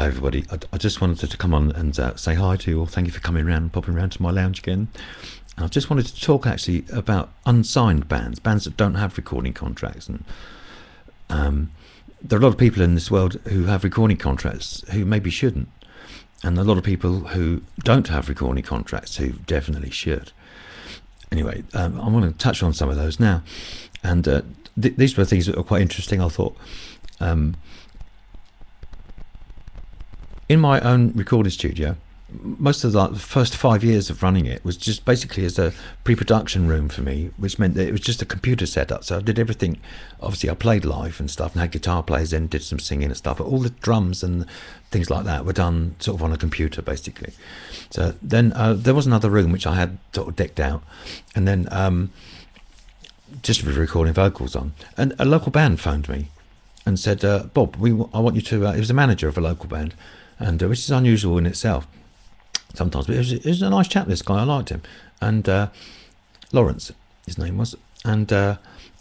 Hi everybody, I just wanted to come on and say hi to you all. Thank you for coming around, popping around to my lounge again. And I just wanted to talk actually about unsigned bands, bands that don't have recording contracts. And there are a lot of people in this world who have recording contracts who maybe shouldn't, and a lot of people who don't have recording contracts who definitely should. Anyway, I want to touch on some of those now, and these were things that were quite interesting, I thought. In my own recording studio, most of the first 5 years of running it was just basically as a pre-production room for me, which meant that it was just a computer setup. So I did everything. Obviously, I played live and stuff, and had guitar players in, did some singing and stuff. But all the drums and things like that were done sort of on a computer, basically. So then there was another room which I had sort of decked out, and then just with recording vocals on. And a local band phoned me and said, "Bob, I want you to." It was the manager of a local band. And which is unusual in itself sometimes, but it was a nice chap, this guy. I liked him. And Lawrence, his name was, and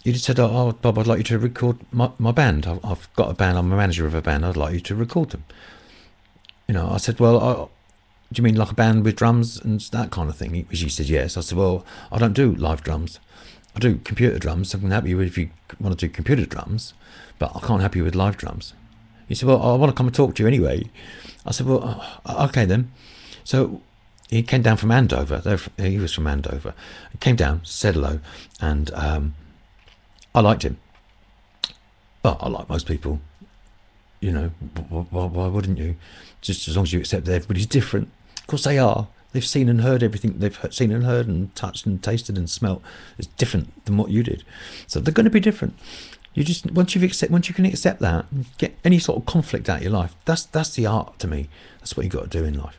he just said, "Oh, Bob, I'd like you to record my band. I've got a band, I'm a manager of a band, I'd like you to record them." You know, I said, "Well, do you mean like a band with drums and that kind of thing?" He said, "Yes." I said, "Well, I don't do live drums, I do computer drums. I can help you if you want to do computer drums, but I can't help you with live drums." He said, "Well, I want to come and talk to you anyway." I said, "Well, okay then." So he came down from Andover. He was from Andover. He came down, said hello, and I liked him. Well, I like most people. You know, why wouldn't you? Just as long as you accept that everybody's different. Of course they are. They've seen and heard everything they've seen and heard and touched and tasted and smelt. It's different than what you did. So they're going to be different. You just once you can accept that, get any sort of conflict out of your life. That's the art to me. That's what you got to do in life.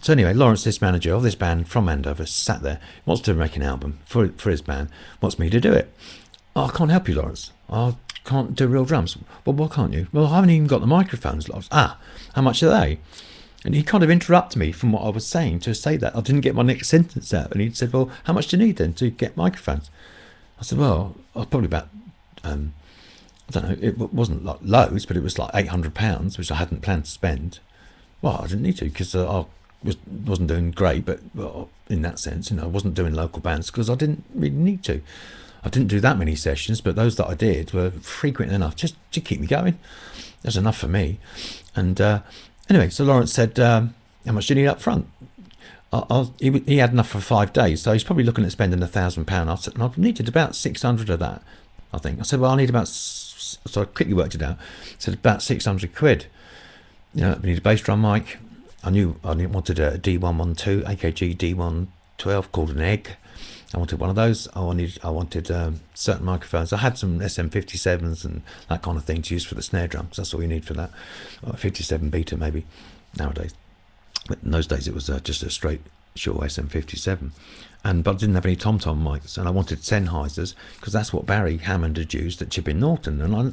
So anyway, Lawrence, this manager of this band from Andover, sat there, wants to make an album for his band, wants me to do it. "Oh, I can't help you, Lawrence. I can't do real drums." "Well, why can't you?" "Well, I haven't even got the microphones, Lawrence." "Ah, how much are they?" And he kind of interrupted me from what I was saying to say that. I didn't get my next sentence out, and he said, "Well, how much do you need then to get microphones?" I said, "Well, probably about I don't know, it wasn't like loads, but it was like £800, which I hadn't planned to spend." Well, I didn't need to, because I wasn't doing great, but well, in that sense, you know, I wasn't doing local bands because I didn't really need to. I didn't do that many sessions, but those that I did were frequent enough just to keep me going. That's enough for me. And anyway, so Lawrence said, "How much do you need up front?" He had enough for 5 days, so he's probably looking at spending £1,000. I said, "I needed about 600 of that, I think." I said, "Well, I need about," so I quickly worked it out. I said, "about 600 quid. You know, I need a bass drum mic." I knew I wanted a D112, AKG D112 called an egg. I wanted one of those. I wanted certain microphones. I had some SM57s and that kind of thing to use for the snare drum, because that's all you need for that. 57 beta maybe nowadays. But in those days it was just a straight Shure SM57. But I didn't have any tom-tom mics, and I wanted Sennheisers because that's what Barry Hammond had used at Chipping Norton, and I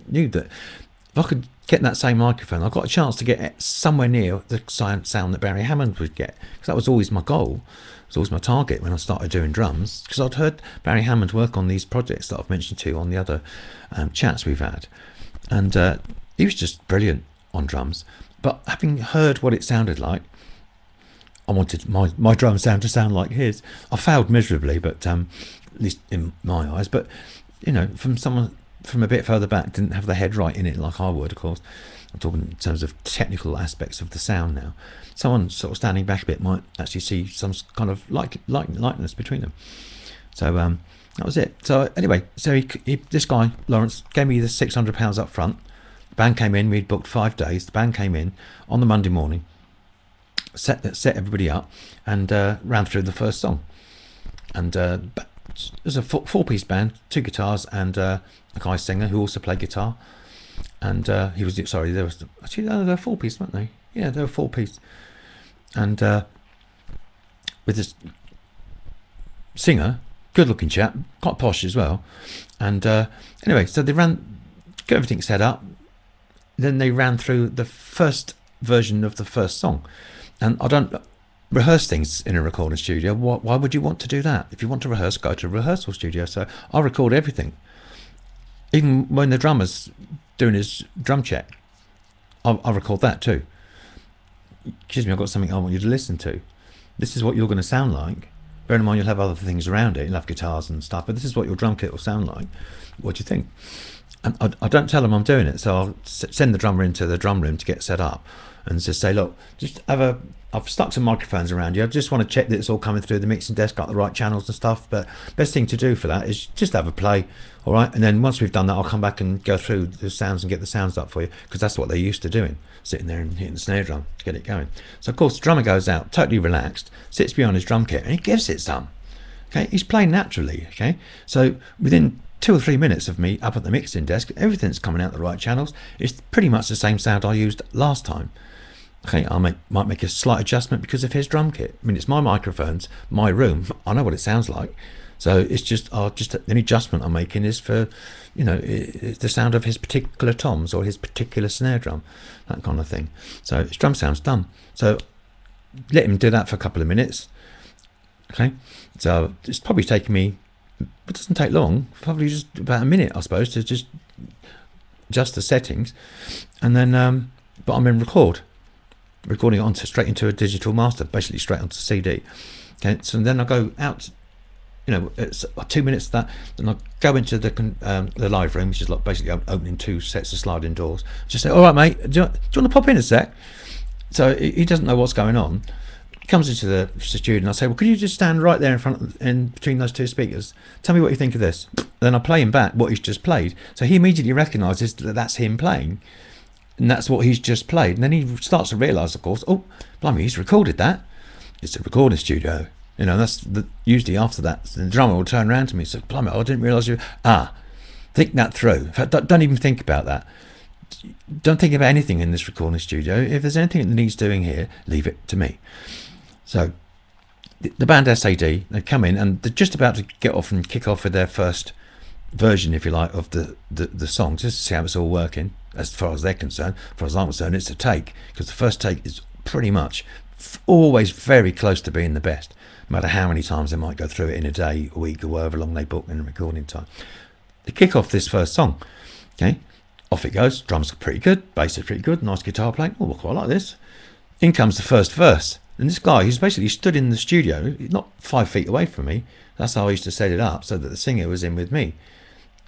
knew that if I could get that same microphone, I got a chance to get somewhere near the sound that Barry Hammond would get, because that was always my goal. It was always my target when I started doing drums, because I'd heard Barry Hammond work on these projects that I've mentioned to you on the other chats we've had, and he was just brilliant on drums. But having heard what it sounded like, I wanted my drum sound to sound like his. I failed miserably, but at least in my eyes. But you know, from someone from a bit further back, didn't have the head right in it like I would, of course. I'm talking in terms of technical aspects of the sound now. Someone sort of standing back a bit might actually see some kind of likeness between them. So that was it. So anyway, so this guy Lawrence gave me the £600 up front. The band came in. We'd booked 5 days. The band came in on the Monday morning, set everybody up, and ran through the first song. And there's a four-piece band, 2 guitars and a guy singer who also played guitar. And there were 4-piece, weren't they? Yeah, they were 4-piece. And with this singer, good-looking chap, quite posh as well. And anyway, so they got everything set up. Then they ran through the first version of the first song. And I don't rehearse things in a recording studio. Why would you want to do that? If you want to rehearse, go to a rehearsal studio. So I record everything, even when the drummer's doing his drum check. I'll record that too. Excuse me, I've got something I want you to listen to. This is what you're going to sound like. Bear in mind, you'll have other things around it. You'll have guitars and stuff, but this is what your drum kit will sound like. What do you think? And I don't tell them I'm doing it, so I'll send the drummer into the drum room to get set up and just say, look, just I've stuck some microphones around you. I just want to check that it's all coming through the mixing desk, got the right channels and stuff. But best thing to do for that is just have a play, all right? And then once we've done that, I'll come back and go through the sounds and get the sounds up for you, because that's what they're used to doing, sitting there and hitting the snare drum to get it going. So, of course, the drummer goes out, totally relaxed, sits behind his drum kit, and he gives it some. Okay, he's playing naturally, okay? So within 2 or 3 minutes of me up at the mixing desk, everything's coming out the right channels. It's pretty much the same sound I used last time. Okay, might make a slight adjustment because of his drum kit. I mean, it's my microphones, my room. I know what it sounds like. So it's just any adjustment I'm making is for, you know, the sound of his particular toms or his particular snare drum, that kind of thing. So his drum sound's done. So let him do that for a couple of minutes. Okay, so it's probably taken me, it doesn't take long, probably just about a minute, I suppose, to just adjust the settings. And then, but I'm in recording it straight into a digital master, basically straight onto CD. Okay, so then I go out, you know, it's 2 minutes of that, then I go into the live room, which is like basically opening 2 sets of sliding doors. Just say, all right, mate, do you want to pop in a sec? So he doesn't know what's going on. He comes into the studio and I say, well, could you just stand right there in between those 2 speakers? Tell me what you think of this. Then I play him back what he's just played. So he immediately recognises that that's him playing. And that's what he's just played. And then he starts to realise, of course, oh, blimey, he's recorded that. It's a recording studio. You know, that's usually after that, the drummer will turn around to me and say, blimey, I didn't realise you... think that through. In fact, don't even think about that. Don't think about anything in this recording studio. If there's anything that needs doing here, leave it to me. So the band S.A.D, they come in and they're just about to get off and kick off with their first version, if you like, of the song, just to see how it's all working. As far as they're concerned, as far as I'm concerned, it's a take, because the first take is pretty much always very close to being the best, no matter how many times they might go through it in a day, a week, or however long they book in recording time. They kick off this first song, okay, off it goes, drums are pretty good, bass is pretty good, nice guitar playing, oh, I quite like this. In comes the first verse, and this guy, he's basically stood in the studio, not 5 feet away from me. That's how I used to set it up, so that the singer was in with me,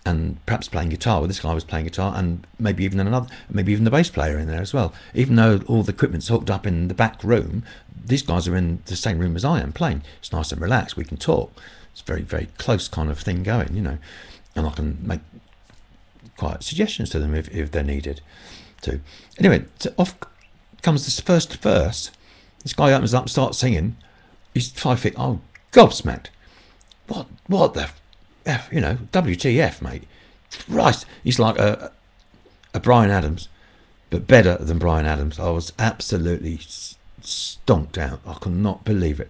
and perhaps playing guitar. Well, this guy was playing guitar, and maybe even the bass player in there as well. Even though all the equipment's hooked up in the back room, these guys are in the same room as I am playing. It's nice and relaxed. We can talk. It's a very, very close kind of thing going, you know, and I can make quite suggestions to them if they're needed to. Anyway, so off comes this first verse. This guy opens up, starts singing. He's 5 feet. Oh, gobsmacked. What the F, you know, WTF, mate. Christ. He's like a Bryan Adams, but better than Bryan Adams. I was absolutely stomped out. I could not believe it.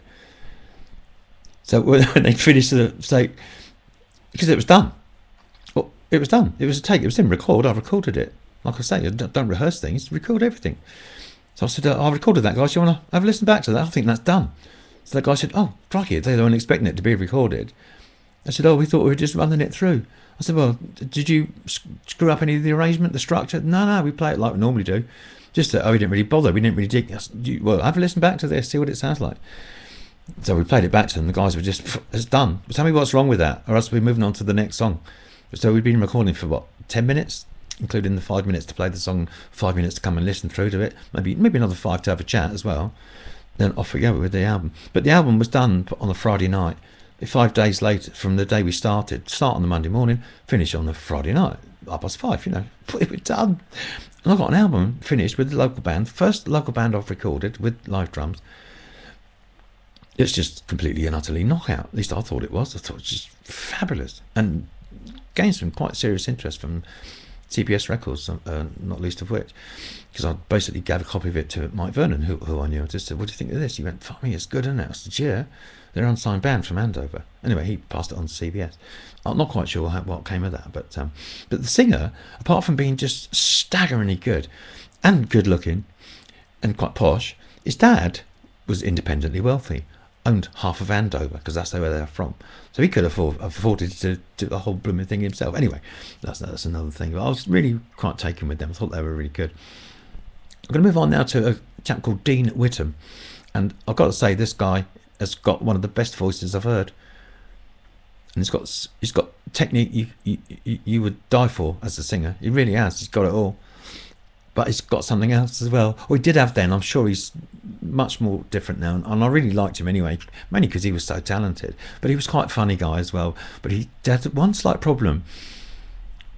So when they finished the take, because it was done. Well, it was done. It was a take. It was in record. I recorded it. Like I say, don't rehearse things. Record everything. So I said, I recorded that, guys. You want to have a listen back to that? I think that's done. So the guy said, oh, crikey, they weren't expecting it to be recorded. I said, oh, we thought we were just running it through. I said, well, did you screw up any of the arrangement, the structure? No, we play it like we normally do. Just that, we didn't really bother. We didn't really dig. I said, well, have a listen back to this, see what it sounds like. So we played it back to them. The guys were just, it's done. Tell me what's wrong with that, or else we're moving on to the next song. So we'd been recording for, 10 minutes? Including the 5 minutes to play the song, 5 minutes to come and listen through to it, maybe another 5 to have a chat as well. Then off we go with the album. But the album was done on a Friday night. 5 days later from the day we started, start on the Monday morning, finish on the Friday night, 5:30, you know, it was done. And I got an album finished with the local band, first local band I've recorded with live drums. It's just completely and utterly knockout. At least I thought it was. I thought it was just fabulous, and gained some quite serious interest from CBS Records, not least of which, because I basically gave a copy of it to Mike Vernon, who I knew. I just said, what do you think of this? He went, fuck me, it's good, isn't it? I said, yeah, they're Unsigned Band from Andover. Anyway, he passed it on to CBS. I'm not quite sure what came of that, but the singer, apart from being just staggeringly good and good looking and quite posh, his dad was independently wealthy, owned half of Andover, because that's where they're from. So he could afforded to do the whole blooming thing himself. Anyway, that's another thing. But I was really quite taken with them. I thought they were really good. I'm going to move on now to a chap called Dean Witham, and I've got to say this guy has got one of the best voices I've heard, and he's got technique you would die for as a singer. He really has. He's got it all, but he's got something else as well. Or he did have then. I'm sure he's much more different now, and I really liked him anyway, mainly because he was so talented. But he was quite a funny guy as well. But he had one slight problem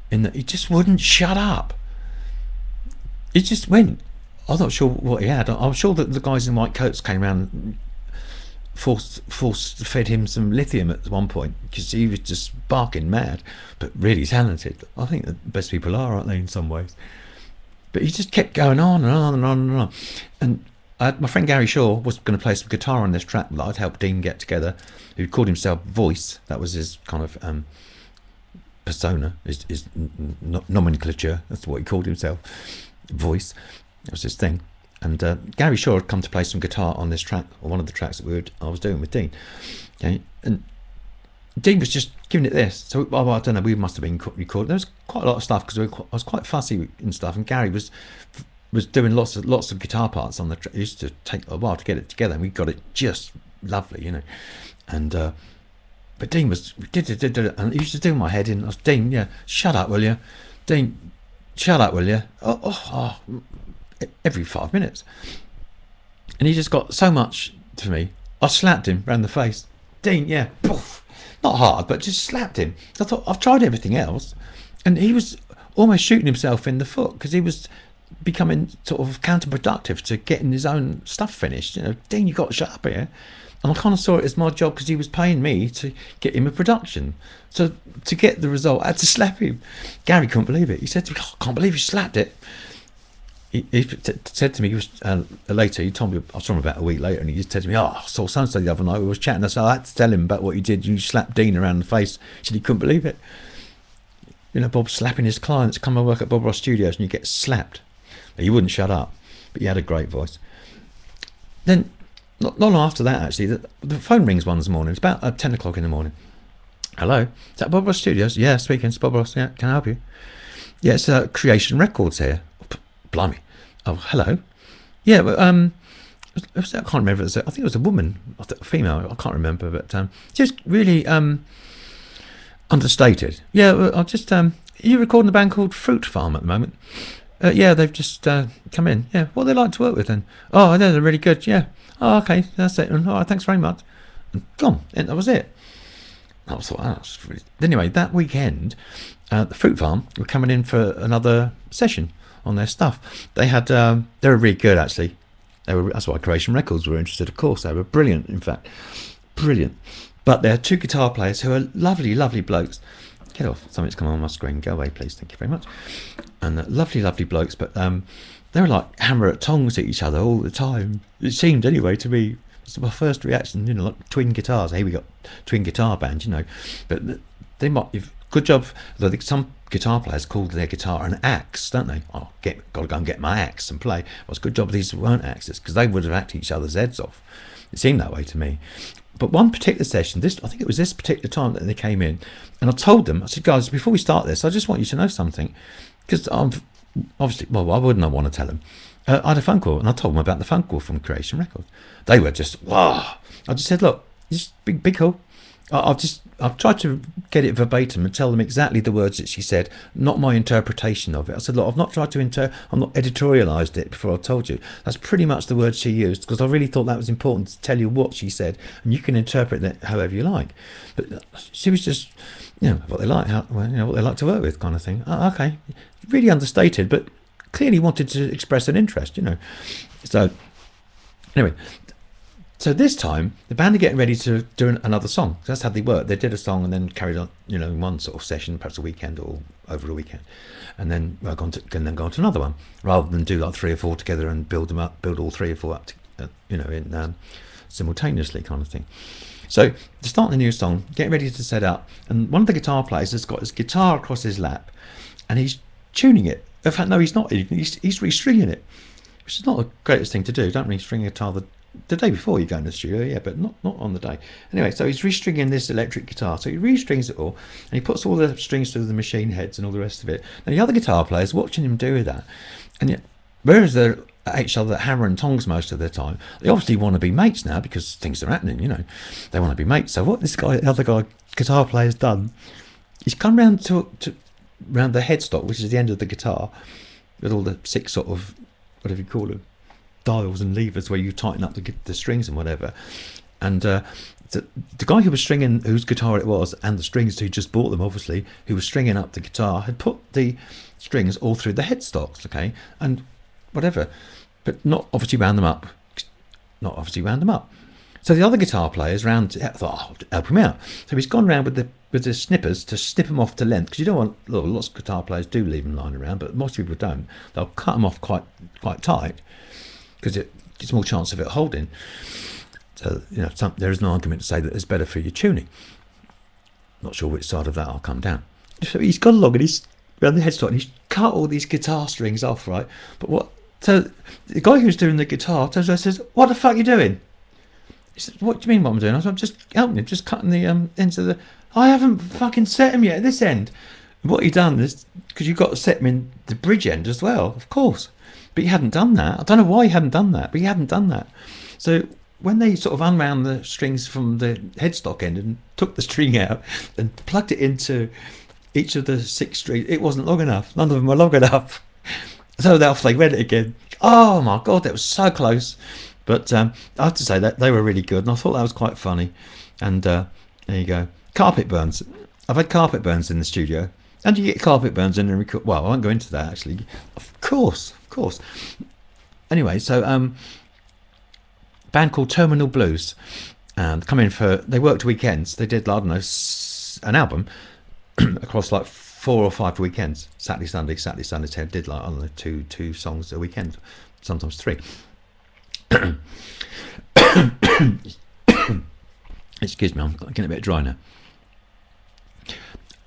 in that he just wouldn't shut up. He just went. I'm not sure what he had. I'm sure that the guys in white coats came around and force fed him some lithium at one point, because he was just barking mad, but really talented. I think the best people are, aren't they, in some ways? But he just kept going on and on and on and on. And my friend Gary Shaw was going to play some guitar on this track that I'd helped Dean get together, who called himself Voice. That was his kind of persona, his nomenclature. That's what he called himself, Voice. That was his thing. And Gary Shaw had come to play some guitar on this track, or one of the tracks that I was doing with Dean. Okay, and Dean was just giving it this. So I don't know, we must have been recording. There was quite a lot of stuff because I was quite fussy and stuff. And Gary was doing lots of guitar parts on the track. It used to take a while to get it together, and we got it just lovely, you know. And but Dean did it, and he used to do my head in. I was, Dean, yeah, shut up, will you? Dean, shut up, will you? Oh. Every 5 minutes, and he just got so much to me. I slapped him round the face. Dean, yeah, poof. Not hard, but just slapped him. I thought, I've tried everything else, and he was almost shooting himself in the foot because he was becoming sort of counterproductive to getting his own stuff finished. You know, Dean, you got to shut up here. And I kind of saw it as my job because he was paying me to get him a production. So to get the result, I had to slap him. Gary couldn't believe it. He said to me, oh, I can't believe you slapped it. He said to me, he was later, he told me, I saw him about a week later, and he just said to me, oh, I saw so-and-so the other night, we was chatting, so I had to tell him about what you did. You slapped Dean around the face. He said he couldn't believe it. You know, Bob slapping his clients, come and work at BobRossStudios and you get slapped. He wouldn't shut up, but he had a great voice. Then, not long after that, actually, the phone rings one morning. It's about 10 o'clock in the morning. Hello, is that BobRossStudios? Yeah, speaking, it's Bob Ross, yeah, can I help you? Yeah, it's Creation Records here. Blimey. Oh, hello. Yeah, but I can't remember. I think it was a woman, a female. I can't remember, but just really understated. Yeah, well, I'll just. Are you recording a band called Fruit Farm at the moment? Yeah, they've just come in. Yeah, what they like to work with then? Oh, I know they're really good. Yeah. Oh, okay, that's it. All right, thanks very much. And gone. And that was it. I thought, oh, that's really... Anyway, that weekend, the Fruit Farm were coming in for another session on their stuff. They had they were really good, actually. That's why Creation Records were interested, of course. They were brilliant, in fact, brilliant. But they're two guitar players who are lovely blokes. Get off, something's come on my screen. Go away, please. Thank you very much. And lovely blokes, but they were like hammer at tongs at each other all the time. It seemed, anyway, to me. It's my first reaction, you know, like twin guitars. Hey, we got twin guitar band, you know. But they might. Good job. I think some guitar players called their guitar an axe, don't they? Oh, got to go and get my axe and play. Well, it's a good job these weren't axes, because they would have hacked each other's heads off. It seemed that way to me. But one particular session, I think it was this particular time that they came in, and I told them, I said, guys, before we start this, I just want you to know something, because I'm obviously, well, why wouldn't I want to tell them? I had a phone call, and I told them about the phone call from Creation Records. They were just, wow. I just said, look, just big call. I've tried to get it verbatim and tell them exactly the words that she said, not my interpretation of it. I said, look, I've not tried to I'm not editorialised it before I told you. That's pretty much the words she used, because I really thought that was important to tell you what she said, and you can interpret that however you like. But she was just, you know, what they like, what they like to work with, kind of thing. Oh, okay, really understated, but clearly wanted to express an interest, you know. So anyway. So this time, the band are getting ready to do another song. That's how they work. They did a song and then carried on, you know, in one sort of session, perhaps a weekend or over a weekend, and then go on to another one, rather than do like 3 or 4 together and build all 3 or 4 up, you know, in simultaneously, kind of thing. So to start the new song, getting ready to set up, and one of the guitar players has got his guitar across his lap, and he's tuning it. In fact, no, he's not. He's restringing it, which is not the greatest thing to do. Don't restring a guitar the day before you go in the studio, yeah, but not on the day. Anyway, so he's restringing this electric guitar. So he restrings it all, and he puts all the strings through the machine heads and all the rest of it. And the other guitar player's watching him do that, and yet, whereas they're at each other, hammer and tongs most of their time. They obviously want to be mates now because things are happening, you know. They want to be mates. So what this guy, the other guy, guitar player's done, he's come round to round the headstock, which is the end of the guitar, with all the 6 sort of, whatever you call them, dials and levers where you tighten up the strings and whatever. And the guy who was stringing, whose guitar it was, and the strings, who just bought them obviously, who was stringing up the guitar, had put the strings all through the headstocks, okay, and whatever, but not obviously wound them up. So the other guitar players round thought, oh, I'll help him out. So he's gone round with the snippers to snip them off to length, because you don't want, lots of guitar players do leave them lying around, but most people don't. They'll cut them off quite tight, because it's more chance of it holding. So, you know, there is an argument to say that it's better for your tuning. Not sure which side of that I'll come down. So he's gone along and he's around the headstock and he's cut all these guitar strings off, right? But so the guy who's doing the guitar says, "What the fuck are you doing?" He says, "What do you mean what I'm doing?" I said, "I'm just helping him, just cutting the ends of the..." "I haven't fucking set him yet at this end." And what he done is, because you've got to set him in the bridge end as well, of course. But he hadn't done that. I don't know why he hadn't done that, but he hadn't done that. So when they sort of unwound the strings from the headstock end and took the string out and plugged it into each of the 6 strings, it wasn't long enough. None of them were long enough. So off they went again. Oh my God, that was so close. But I have to say that they were really good, and I thought that was quite funny. And there you go. Carpet burns. I've had carpet burns in the studio. And you get carpet burns in a record. Well, I won't go into that actually. Of course. Anyway, so band called Terminal Blues, and come in for, they worked weekends. They did, I don't know, an album across like 4 or 5 weekends. Saturday, Sunday, did like, I don't know, two songs a weekend, sometimes 3. Excuse me, I'm getting a bit dry now.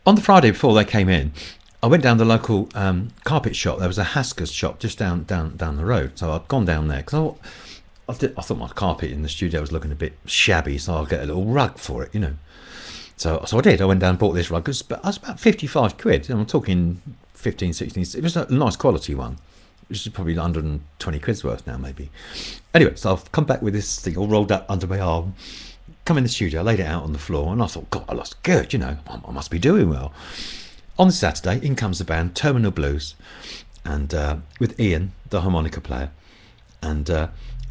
On the Friday before they came in, I went down the local carpet shop. There was a Hasker's shop just down the road. So I'd gone down there because I thought my carpet in the studio was looking a bit shabby, so I'll get a little rug for it, you know. So I did. I went down and bought this rug. It was about 55 quid. I'm talking 15, 16. It was a nice quality one, which is probably 120 quid's worth now, maybe. Anyway, so I've come back with this thing all rolled up under my arm. Come in the studio, laid it out on the floor, and I thought, God, I lost good, you know. I must be doing well. On the Saturday, in comes the band Terminal Blues, and with Ian, the harmonica player, and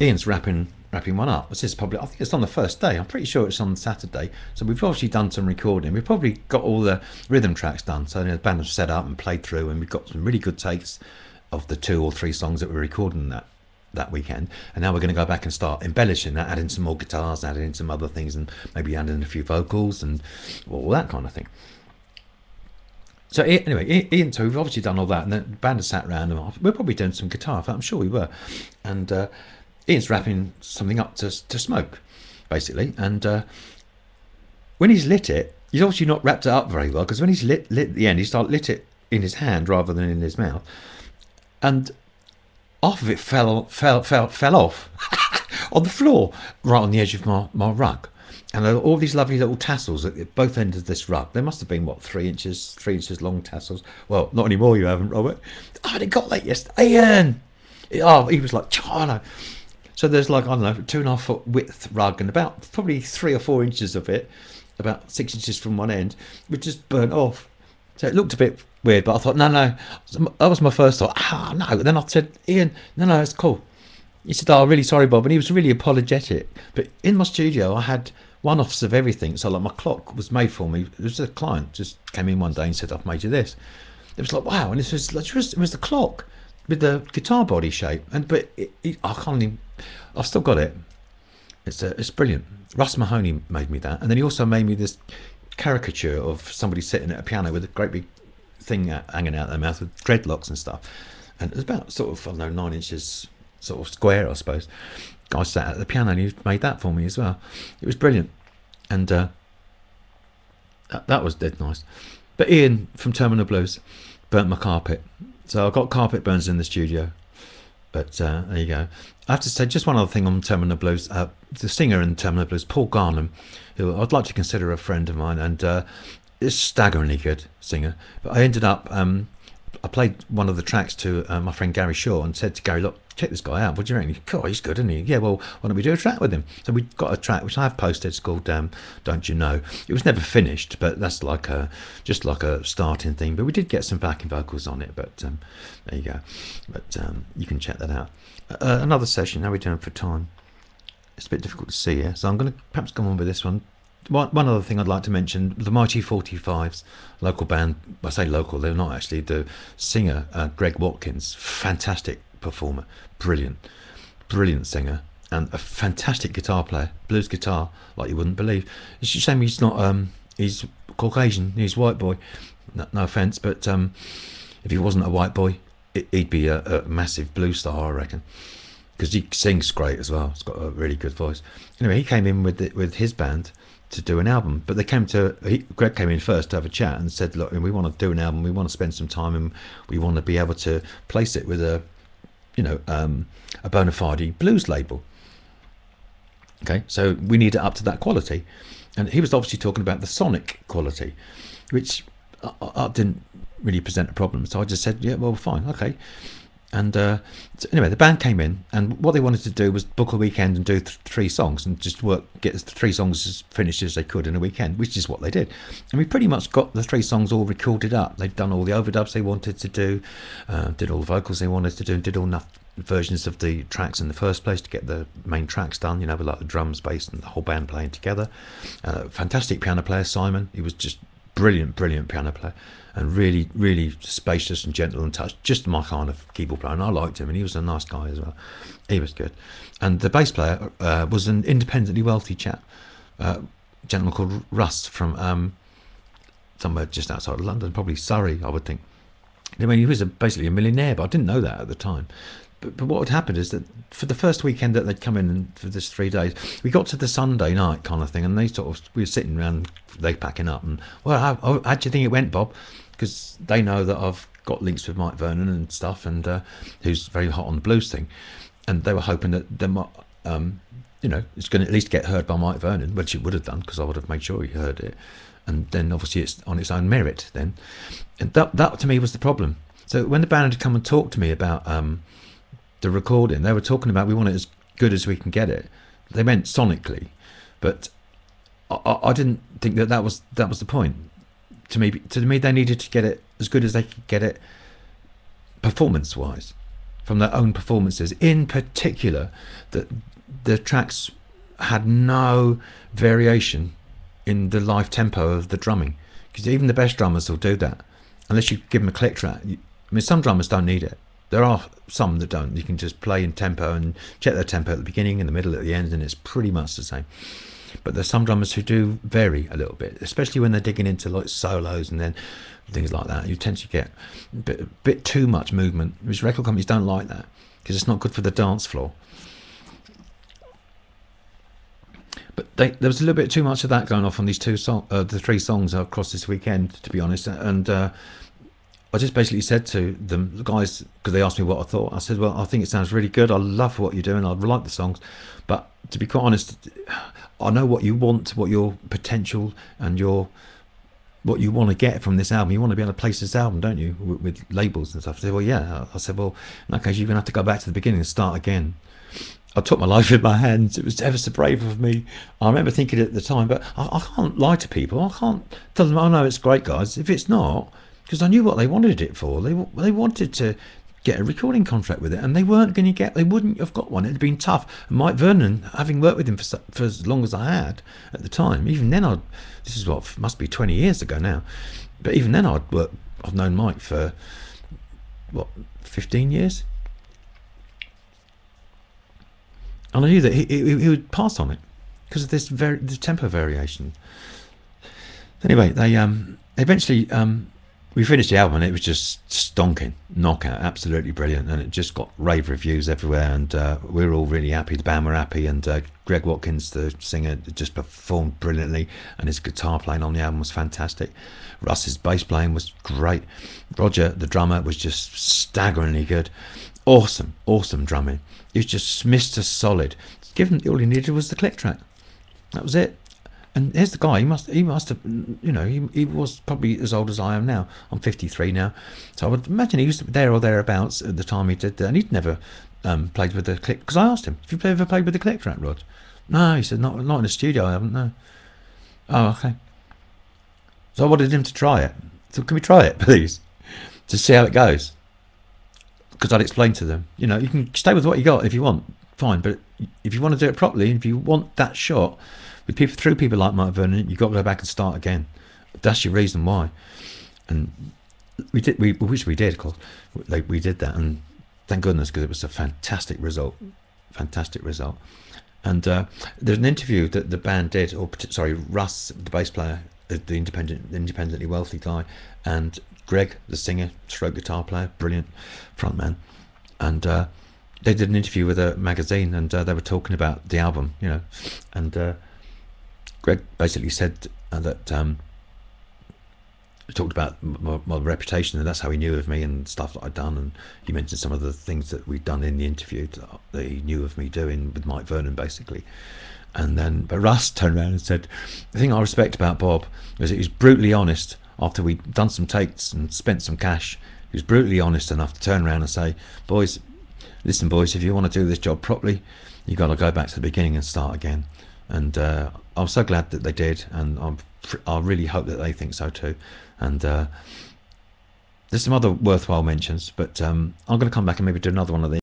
Ian's wrapping one up. This is probably, I think it's on the first day. I'm pretty sure it's on Saturday. So we've obviously done some recording. We've probably got all the rhythm tracks done. So the band was set up and played through, and we've got some really good takes of the 2 or 3 songs that we're recording that weekend. And now we're going to go back and start embellishing that, adding some more guitars, adding in some other things, and maybe adding a few vocals and all that kind of thing. So anyway, Ian, so we've obviously done all that, and the band has sat around, and we're probably doing some guitar. In fact, I'm sure we were. And Ian's wrapping something up to smoke, basically. And when he's lit it, he's obviously not wrapped it up very well, because when he's lit the end, he lit it in his hand rather than in his mouth, and half of it fell off on the floor, right on the edge of my rug. And there were all these lovely little tassels at both ends of this rug. There must have been, what, 3 inches long tassels. Well, not anymore, you haven't, Robert. Oh, they got that yesterday. Ian! Oh, he was like, China. So there's like, I don't know, 2.5 foot width rug, and about probably 3 or 4 inches of it, about 6 inches from one end, was just burnt off. So it looked a bit weird, but I thought, no. That was my first thought. No. Then I said, Ian, no, it's cool. He said, oh, really sorry, Bob. And he was really apologetic. But in my studio, I had one-offs of everything. So like my clock was made for me. It was a client just came in one day and said, I've made you this. It was like, wow. And it was the clock with the guitar body shape. But I can't even, I've still got it. It's brilliant. Russ Mahoney made me that. And then he also made me this caricature of somebody sitting at a piano with a great big thing hanging out their mouth with dreadlocks and stuff. And it was about sort of, I don't know, 9 inches sort of square, I suppose. Guy sat at the piano and he made that for me as well. It was brilliant. And that was dead nice. But Ian from Terminal Blues burnt my carpet. So I got carpet burns in the studio. But there you go. I have to say just one other thing on Terminal Blues. The singer in Terminal Blues, Paul Garnham, who I'd like to consider a friend of mine, and is staggeringly good singer. But I ended up I played one of the tracks to my friend Gary Shaw and said to Gary, look, check this guy out. What do you reckon? God, he's good, isn't he? Yeah, well, why don't we do a track with him? So we got a track which I have posted. It's called Don't You Know. It was never finished, but that's like just like a starting thing. But we did get some backing vocals on it. But there you go. But you can check that out. Another session. How are we doing for time? It's a bit difficult to see here, so I'm going to perhaps go on with this one. One other thing I'd like to mention, the Mighty 45s, local band. I say local, they're not actually. The singer, Greg Watkins, fantastic performer, brilliant singer, and a fantastic guitar player, blues guitar, like you wouldn't believe. It's a shame he's not, he's Caucasian, he's a white boy, no offence, but if he wasn't a white boy, he'd be a massive blues star, I reckon. Because he sings great as well. He's got a really good voice. Anyway, he came in with his band to do an album, but Greg came in first to have a chat and said, look, we want to do an album, we want to spend some time, and we want to be able to place it with a bona fide blues label. Okay, so we need it up to that quality. And he was obviously talking about the sonic quality, which I didn't really present a problem. So I just said, yeah, well, fine, okay. And so anyway, the band came in, and what they wanted to do was book a weekend and do 3 songs and just get the 3 songs as finished as they could in a weekend, which is what they did. And we pretty much got the 3 songs all recorded up. They'd done all the overdubs they wanted to do, did all the vocals they wanted to do, and did all enough versions of the tracks in the first place to get the main tracks done, with like the drums, bass, and the whole band playing together. Fantastic piano player, Simon. He was just brilliant piano player, and really, really spacious and gentle and touch, just my kind of keyboard player, and I liked him, and he was a nice guy as well. He was good. And the bass player was an independently wealthy chap, a gentleman called Russ from somewhere just outside of London, probably Surrey, I would think. I mean, he was basically a millionaire, but I didn't know that at the time. But what had happened is that for the first weekend that they'd come in and for this 3 days, we got to the Sunday night kind of thing, and we were sitting around, they packing up, and, well, how do you think it went, Bob? Because they know that I've got links with Mike Vernon and stuff, and who's very hot on the blues thing, and they were hoping that they might, it's going to at least get heard by Mike Vernon, which it would have done, because I would have made sure he heard it, and then obviously it's on its own merit then, and that to me was the problem. So when the band had come and talked to me about the recording, they were talking about we want it as good as we can get it. They meant sonically, but I didn't think that was the point. To me, they needed to get it as good as they could get it performance-wise, from their own performances. In particular, that the tracks had no variation in the live tempo of the drumming, because even the best drummers will do that unless you give them a click track. I mean, some drummers don't need it. There are some that don't. You can just play in tempo and check their tempo at the beginning, in the middle, at the end, and it's pretty much the same. But there's some drummers who do vary a little bit, especially when they're digging into like solos and then things like that. You tend to get a bit too much movement, which record companies don't like that, because it's not good for the dance floor. But there was a little bit too much of that going off on these the 3 songs across this weekend, to be honest. And I just basically said to them, the guys, because they asked me what I thought, I said, well, I think it sounds really good. I love what you're doing. I like the songs. But to be quite honest, I know what you want, what your potential and what you want to get from this album. You want to be able to place this album, don't you, with labels and stuff. I said, well, yeah. I said, well, in that case, you're going to have to go back to the beginning and start again. I took my life in my hands. It was ever so brave of me. I remember thinking at the time, but I can't lie to people. I can't tell them, oh, no, it's great, guys, if it's not. Because I knew what they wanted it for. They wanted to get a recording contract with it, and they wouldn't have got one. It had been tough. And Mike Vernon, having worked with him for as long as I had at the time, even then this is what must be 20 years ago now, but even then I've known Mike for 15 years, and I knew that he would pass on it because of the tempo variation. Anyway, they eventually we finished the album, and it was just stonking, knockout, absolutely brilliant, and it just got rave reviews everywhere, and we were all really happy. The band were happy, and Greg Watkins, the singer, just performed brilliantly, and his guitar playing on the album was fantastic. Russ's bass playing was great. Roger, the drummer, was just staggeringly good. Awesome drumming. He was just Mr. Solid. Given all he needed was the click track. That was it. And here's the guy. He must have, you know, he was probably as old as I am now. I'm 53 now, so I would imagine he was there or thereabouts at the time he did that. And he'd never played with the click, because I asked him, "Have you ever played with the click track, Rod?" No, he said, not in the studio. I haven't. No. Oh, okay. So I wanted him to try it. So can we try it, please, to see how it goes? Because I'd explained to them, you know, you can stay with what you got if you want, fine, but if you want to do it properly, if you want that shot with people, through people like Mike Vernon, you've got to go back and start again. That's your reason why. And we did. We wish we did, of course. We did that, and thank goodness, because it was a fantastic result. Fantastic result. And there's an interview that the band did, or sorry, Russ, the bass player, the independently wealthy guy, and Greg, the singer, stroke guitar player, brilliant frontman, and they did an interview with a magazine, and they were talking about the album, you know, and Greg basically said that talked about my reputation, and that's how he knew of me and stuff that I'd done, and he mentioned some of the things that we'd done in the interview that he knew of me doing with Mike Vernon, basically. And then, but Russ turned around and said, the thing I respect about Bob was that he was brutally honest. After we'd done some takes and spent some cash, he was brutally honest enough to turn around and say, boys, listen boys, if you want to do this job properly, you've got to go back to the beginning and start again. And I'm so glad that they did, and I really hope that they think so too. And there's some other worthwhile mentions, but I'm going to come back and maybe do another one of these.